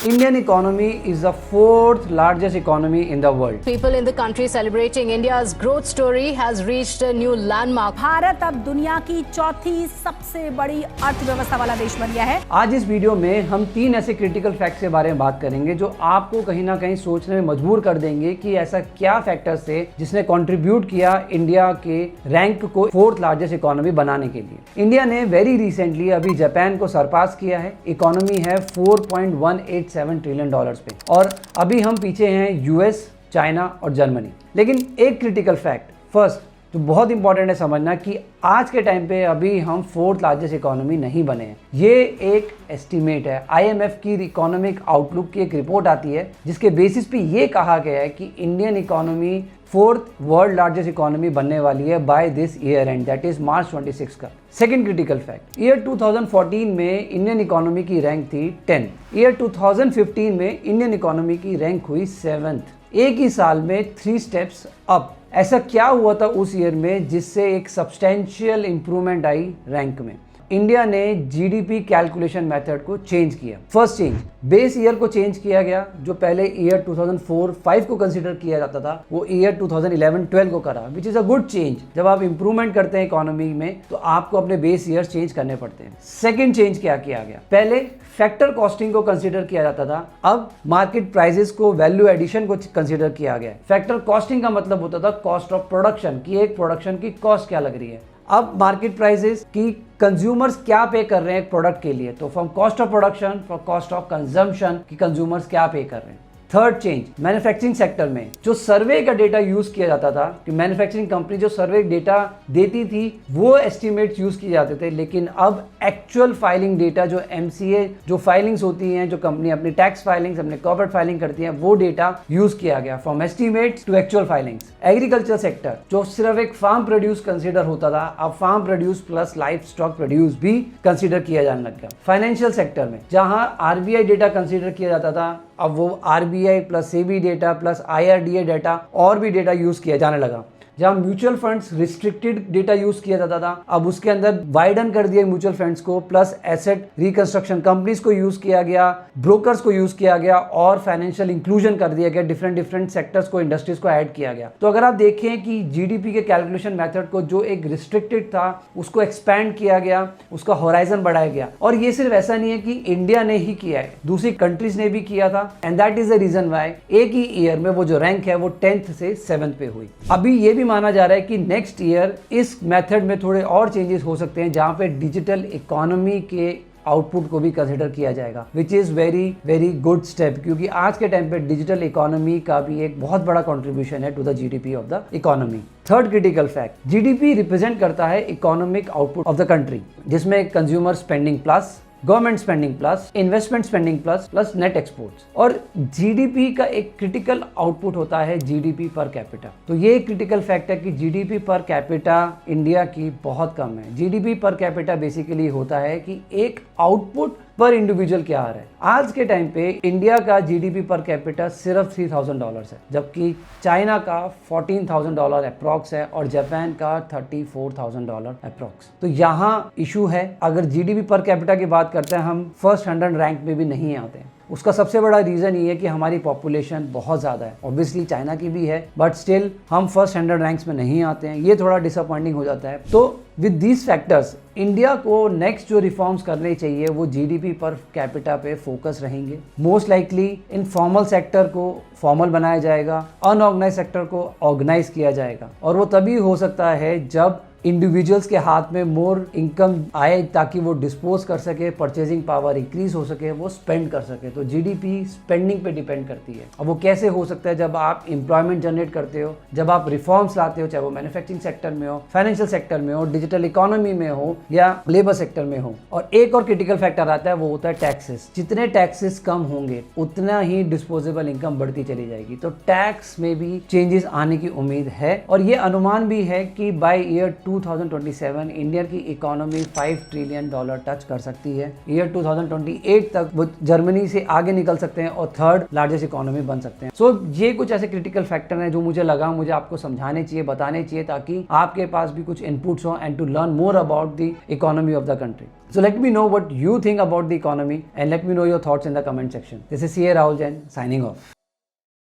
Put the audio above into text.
Indian economy is the fourth largest economy in the world. People in the country celebrating India's growth story has reached a new landmark. Bharat अब दुनिया की चौथी सबसे बड़ी अर्थव्यवस्था वाला देश बन गया है। आज इस वीडियो में हम 3 ऐसे क्रिटिकल फैक्ट्स के बारे में बात करेंगे जो आपको कहीं ना कहीं सोचने में मजबूर कर देंगे कि ऐसा क्या फैक्टर्स थे जिसने कंट्रीब्यूट किया इंडिया के रैंक को फोर्थ लार्जेस्ट इकोनॉमी बनाने के लिए। इंडिया ने वेरी रिसेंटली अभी जापान को सरपास किया है। इकोनॉमी है 4.187 ट्रिलियन डॉलर्स पे और अभी हम पीछे हैं यूएस, चाइना और जर्मनी। लेकिन एक क्रिटिकल फैक्ट फर्स्ट जो बहुत इंपॉर्टेंट है समझना कि आज के टाइम पे अभी हम फोर्थ लार्जेस्ट इकोनॉमी नहीं बने हैं। ये एक एस्टीमेट है। आईएमएफ की इकोनॉमिक आउटलुक की एक रिपोर्ट आती है जिसके बेसिस पे ये कहा गया है कि Indian economy fourth world largest economy बनने वाली है by this year end that is March 26 का। सेकंड क्रिटिकल फैक्ट, ईयर 2014 में इंडियन इकोनॉमी की रैंक थी 10। ईयर 2015 में इंडियन इकोनॉमी की रैंक हुई 7th। एक ही साल में 3 स्टेप्स अप। ऐसा क्या हुआ था उस ईयर में जिससे एक सब्सटेंशियल इंप्रूवमेंट आई रैंक में? इंडिया ने जीडीपी कैलकुलेशन मेथड को चेंज किया। फर्स्ट चेंज, बेस ईयर को चेंज किया गया। जो पहले ईयर 2004-5 को कंसीडर किया जाता था वो ईयर 2011-12 को करा, which is a good change. जब आप इंप्रूवमेंट करते हैं इकोनॉमी में तो आपको अपने बेस ईयर चेंज करने पड़ते हैं। सेकेंड चेंज क्या किया गया, पहले फैक्टर कॉस्टिंग को कंसीडर किया जाता था, अब मार्केट प्राइसेस को वैल्यू एडिशन को कंसीडर किया गया। फैक्टर कॉस्टिंग का मतलब होता था कॉस्ट ऑफ प्रोडक्शन की, एक प्रोडक्शन की कॉस्ट क्या लग रही है। अब मार्केट प्राइसेस की कंज्यूमर्स क्या पे कर रहे हैं एक प्रोडक्ट के लिए, तो from cost of production from cost of consumption की कंज्यूमर्स क्या पे कर रहे हैं। थर्ड चेंज, मैन्युफैक्चरिंग सेक्टर में जो सर्वे का डेटा यूज किया जाता था कि मैन्युफैक्चरिंग कंपनी जो सर्वे डेटा देती थी वो एस्टिमेट्स यूज किए जाते थे, लेकिन अब एक्चुअल फाइलिंग डेटा जो एमसीए जो फाइलिंग्स होती हैं, जो कंपनी अपनी टैक्स फाइलिंग्स अपने कॉर्पोरेट फाइलिंग करती हैं, वो डेटा यूज किया गया from estimates to actual filings. Agriculture sector जो सिर्फ एक फार्म प्रोड्यूस कंसिडर होता था, अब farm produce plus livestock produce भी कंसिडर किया जाने लग गया। फाइनेंशियल सेक्टर में जहां आरबीआई डेटा कंसिडर किया जाता था, अब वो RBI plus SEBI data plus IRDA data और भी डेटा यूज किया जाने लगा। जहां mutual funds restricted data use किया जाता था, अब उसके अंदर वाइडन कर दिया म्यूचुअल फंड्स को, प्लस एसेट रिकंस्ट्रक्शन कंपनीज को यूज किया गया, ब्रोकर्स को यूज किया गया और फाइनेंशियल इंक्लूजन कर दिया गया। डिफरेंट सेक्टर्स को, इंडस्ट्रीज को ऐड किया गया। तो अगर आप देखें कि जीडीपी के कैलकुलेशन मेथड को जो एक रिस्ट्रिक्टेड था उसको एक्सपैंड किया गया, उसका होराइजन बढ़ाया गया। और ये सिर्फ ऐसा नहीं है कि इंडिया ने ही किया है, दूसरी कंट्रीज ने भी किया था and that is the reason why एक ही ईयर में वो जो रैंक है वो 10th से 7th पे हुई। अभी ये भी माना जा रहा है कि नेक्स्ट ईयर इस मेथड में थोड़े और चेंजेस हो सकते हैं जहां पे डिजिटल इकोनॉमी के आउटपुट को भी कंसिडर किया जाएगा, which is very very good step, क्योंकि आज के टाइम पे डिजिटल इकोनॉमी का भी एक बहुत बड़ा कंट्रीब्यूशन है to the GDP of the economy. Third critical fact, GDP represent करता है economic output of the country, जिसमें consumer spending plus government spending plus investment spending plus net exports. और जीडीपी का एक क्रिटिकल आउटपुट होता है GDP per capita. तो ये एक क्रिटिकल फैक्ट है कि जीडीपी पर कैपिटा इंडिया की बहुत कम है। जीडीपी पर कैपिटा बेसिकली होता है कि एक आउटपुट पर इंडिविजुअल क्या आ रहा है। आज के टाइम पे इंडिया का जीडीपी पर कैपिटा सिर्फ $3,000 है, जबकि चाइना का $14,000 अप्रॉक्स है और जापान का $34,000 अप्रॉक्स। तो यहाँ इशू है। अगर जीडीपी पर कैपिटा की बात करते हैं, हम फर्स्ट 100 रैंक में भी नहीं आते हैं। उसका सबसे बड़ा रीजन ये है कि हमारी पॉपुलेशन बहुत ज़्यादा है। ऑब्वियसली चाइना की भी है, बट स्टिल हम फर्स्ट 100 रैंक्स में नहीं आते हैं। ये थोड़ा डिसअपॉइंटिंग हो जाता है। तो विद दीज फैक्टर्स इंडिया को नेक्स्ट जो रिफॉर्म्स करने चाहिए वो जीडीपी पर कैपिटा पे फोकस रहेंगे। मोस्ट लाइकली इनफॉर्मल सेक्टर को फॉर्मल बनाया जाएगा, अनऑर्गेनाइज सेक्टर को ऑर्गेनाइज किया जाएगा, और वो तभी हो सकता है जब इंडिविजुअल्स के हाथ में मोर इनकम आए ताकि वो डिस्पोज कर सके, परचेजिंग पावर इंक्रीज हो सके, वो स्पेंड कर सके। तो जीडीपी स्पेंडिंग पे डिपेंड करती है। अब वो कैसे हो सकता है? जब आप एम्प्लॉयमेंट जनरेट करते हो, जब आप रिफॉर्म्स लाते हो, चाहे वो मैन्युफैक्चरिंग सेक्टर में हो, फाइनेंशियल सेक्टर में हो, डिजिटल इकोनॉमी में हो या लेबर सेक्टर में हो। और एक और क्रिटिकल फैक्टर आता है, वो होता है टैक्सेस। जितने टैक्सेस कम होंगे उतना ही डिस्पोजेबल इनकम बढ़ती चली जाएगी। तो टैक्स में भी चेंजेस आने की उम्मीद है और ये अनुमान भी है कि बाय ईयर 2027 इंडिया की इकोनॉमी $5 ट्रिलियन टच कर सकती है। ईयर 2028 तक वो जर्मनी से आगे निकल सकते हैं और थर्ड लार्जेस्ट इकोनॉमी बन सकते हैं। सो ये कुछ ऐसे क्रिटिकल फैक्टर हैं जो मुझे लगा मुझे आपको समझाने चाहिए, बताने चाहिए, ताकि आपके पास भी कुछ इनपुट्स हो and to learn more about the the economy of the country. So let me know what you think about the economy and let me know your thoughts in the comment section. This is CA Rahul Jain signing off.